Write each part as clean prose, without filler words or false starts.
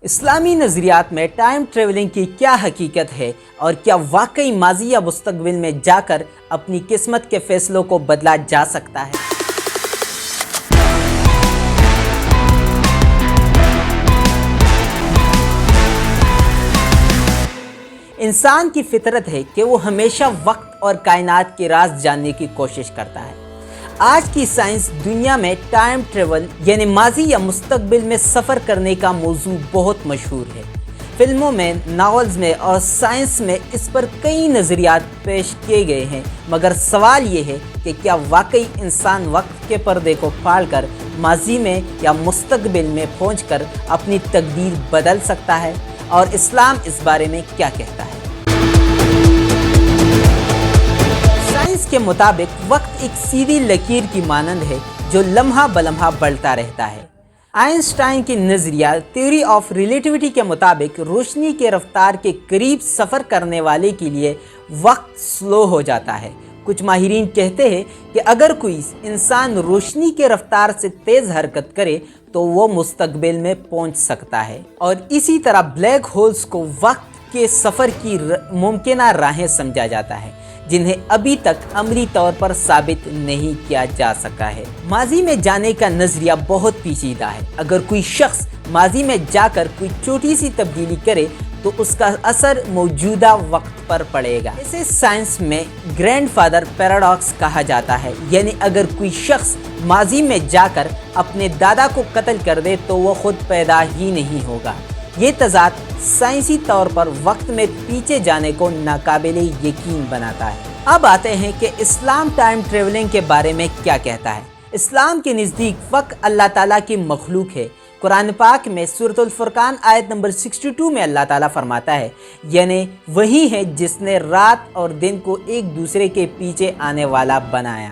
اسلامی نظریات میں ٹائم ٹریولنگ کی کیا حقیقت ہے اور کیا واقعی ماضی یا مستقبل میں جا کر اپنی قسمت کے فیصلوں کو بدلا جا سکتا ہے؟ انسان کی فطرت ہے کہ وہ ہمیشہ وقت اور کائنات کے راز جاننے کی کوشش کرتا ہے۔ آج کی سائنس دنیا میں ٹائم ٹریول یعنی ماضی یا مستقبل میں سفر کرنے کا موضوع بہت مشہور ہے۔ فلموں میں، ناولز میں اور سائنس میں اس پر کئی نظریات پیش کیے گئے ہیں، مگر سوال یہ ہے کہ کیا واقعی انسان وقت کے پردے کو پھاڑ کر ماضی میں یا مستقبل میں پہنچ کر اپنی تقدیر بدل سکتا ہے؟ اور اسلام اس بارے میں کیا کہتا ہے؟ سائنس کے مطابق وقت ایک سیدھی لکیر کی مانند ہے جو لمحہ بلمحہ بڑھتا رہتا ہے۔ آئنسٹائن کی نظریہ تھیوری آف ریلیٹیوٹی کے مطابق روشنی کے رفتار کے قریب سفر کرنے والے کے لیے وقت سلو ہو جاتا ہے۔ کچھ ماہرین کہتے ہیں کہ اگر کوئی انسان روشنی کے رفتار سے تیز حرکت کرے تو وہ مستقبل میں پہنچ سکتا ہے، اور اسی طرح بلیک ہولز کو وقت کے سفر کی ممکنہ راہیں سمجھا جاتا ہے جنہیں ابھی تک عملی طور پر ثابت نہیں کیا جا سکا ہے۔ ماضی میں جانے کا نظریہ بہت پیچیدہ ہے۔ اگر کوئی شخص ماضی میں جا کر کوئی چھوٹی سی تبدیلی کرے تو اس کا اثر موجودہ وقت پر پڑے گا۔ اسے سائنس میں گرینڈ فادر پیراڈاکس کہا جاتا ہے، یعنی اگر کوئی شخص ماضی میں جا کر اپنے دادا کو قتل کر دے تو وہ خود پیدا ہی نہیں ہوگا۔ یہ تضاد سائنسی طور پر وقت میں پیچھے جانے کو ناقابل یقین بناتا ہے۔ اب آتے ہیں کہ اسلام ٹائم ٹریولنگ کے بارے میں کیا کہتا ہے۔ اسلام کے نزدیک وقت اللہ تعالیٰ کی مخلوق ہے۔ قرآن پاک میں سورۃ الفرقان آیت نمبر 62 میں اللہ تعالیٰ فرماتا ہے، یعنی وہی ہے جس نے رات اور دن کو ایک دوسرے کے پیچھے آنے والا بنایا۔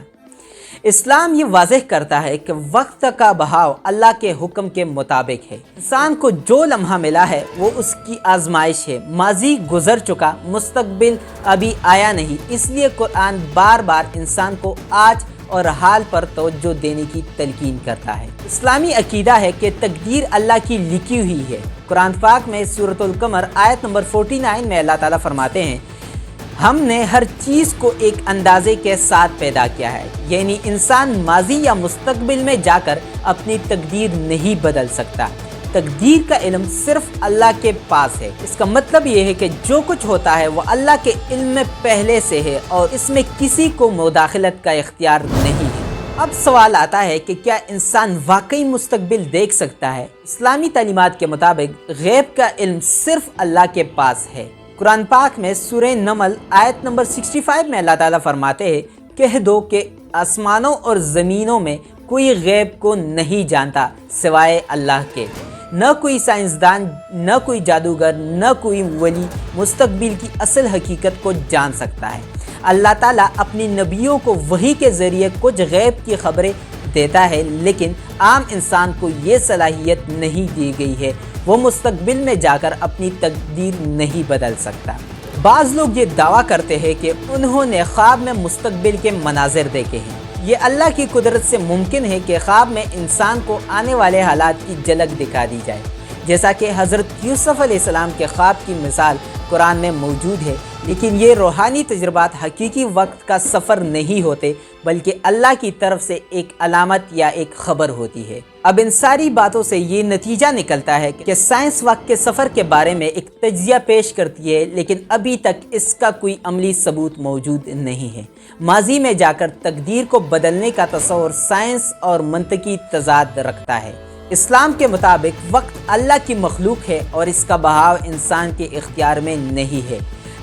اسلام یہ واضح کرتا ہے کہ وقت کا بہاؤ اللہ کے حکم کے مطابق ہے۔ انسان کو جو لمحہ ملا ہے وہ اس کی آزمائش ہے۔ ماضی گزر چکا، مستقبل ابھی آیا نہیں، اس لیے قرآن بار بار انسان کو آج اور حال پر توجہ دینے کی تلقین کرتا ہے۔ اسلامی عقیدہ ہے کہ تقدیر اللہ کی لکھی ہوئی ہے۔ قرآن پاک میں سورۃ القمر آیت نمبر 49 میں اللہ تعالیٰ فرماتے ہیں، ہم نے ہر چیز کو ایک اندازے کے ساتھ پیدا کیا ہے، یعنی انسان ماضی یا مستقبل میں جا کر اپنی تقدیر نہیں بدل سکتا۔ تقدیر کا علم صرف اللہ کے پاس ہے۔ اس کا مطلب یہ ہے کہ جو کچھ ہوتا ہے وہ اللہ کے علم میں پہلے سے ہے اور اس میں کسی کو مداخلت کا اختیار نہیں ہے۔ اب سوال آتا ہے کہ کیا انسان واقعی مستقبل دیکھ سکتا ہے؟ اسلامی تعلیمات کے مطابق غیب کا علم صرف اللہ کے پاس ہے۔ قرآن پاک میں سورہ نمل آیت نمبر 65 میں اللہ تعالیٰ فرماتے ہیں، کہہ دو کہ آسمانوں اور زمینوں میں کوئی غیب کو نہیں جانتا سوائے اللہ کے۔ نہ کوئی سائنسدان، نہ کوئی جادوگر، نہ کوئی ولی مستقبل کی اصل حقیقت کو جان سکتا ہے۔ اللہ تعالیٰ اپنی نبیوں کو وحی کے ذریعے کچھ غیب کی خبریں دیتا ہے، لیکن عام انسان کو یہ صلاحیت نہیں دی گئی ہے۔ وہ مستقبل میں جا کر اپنی تقدیر نہیں بدل سکتا۔ بعض لوگ یہ دعویٰ کرتے ہیں کہ انہوں نے خواب میں مستقبل کے مناظر دیکھے ہیں۔ یہ اللہ کی قدرت سے ممکن ہے کہ خواب میں انسان کو آنے والے حالات کی جھلک دکھا دی جائے، جیسا کہ حضرت یوسف علیہ السلام کے خواب کی مثال قرآن میں موجود ہے، لیکن یہ روحانی تجربات حقیقی وقت کا سفر نہیں ہوتے، بلکہ اللہ کی طرف سے ایک علامت یا ایک خبر ہوتی ہے۔ اب ان ساری باتوں سے یہ نتیجہ نکلتا ہے کہ سائنس وقت کے سفر کے بارے میں ایک تجزیہ پیش کرتی ہے، لیکن ابھی تک اس کا کوئی عملی ثبوت موجود نہیں ہے۔ ماضی میں جا کر تقدیر کو بدلنے کا تصور سائنس اور منطقی تضاد رکھتا ہے۔ اسلام کے مطابق وقت اللہ کی مخلوق ہے اور اس کا بہاؤ انسان کے اختیار میں نہیں ہے۔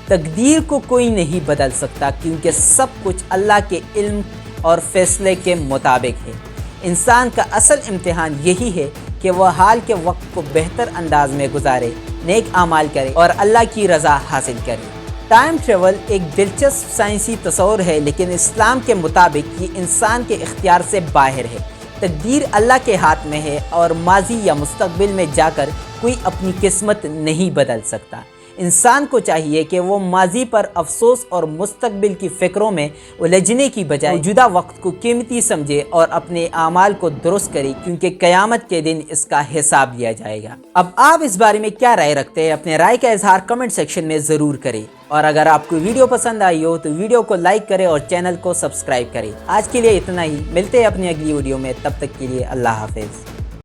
تقدیر کو کوئی نہیں بدل سکتا کیونکہ سب کچھ اللہ کے علم اور فیصلے کے مطابق ہے۔ انسان کا اصل امتحان یہی ہے کہ وہ حال کے وقت کو بہتر انداز میں گزارے، نیک اعمال کرے اور اللہ کی رضا حاصل کرے۔ ٹائم ٹریول ایک دلچسپ سائنسی تصور ہے، لیکن اسلام کے مطابق یہ انسان کے اختیار سے باہر ہے۔ تقدیر اللہ کے ہاتھ میں ہے اور ماضی یا مستقبل میں جا کر کوئی اپنی قسمت نہیں بدل سکتا۔ انسان کو چاہیے کہ وہ ماضی پر افسوس اور مستقبل کی فکروں میں الجھنے کی بجائے موجودہ وقت کو قیمتی سمجھے اور اپنے اعمال کو درست کرے، کیونکہ قیامت کے دن اس کا حساب لیا جائے گا۔ اب آپ اس بارے میں کیا رائے رکھتے ہیں؟ اپنے رائے کا اظہار کمنٹ سیکشن میں ضرور کریں، اور اگر آپ کو ویڈیو پسند آئی ہو تو ویڈیو کو لائک کریں اور چینل کو سبسکرائب کریں۔ آج کے لیے اتنا ہی، ملتے ہیں اپنی اگلی ویڈیو میں، تب تک کے لیے اللہ حافظ۔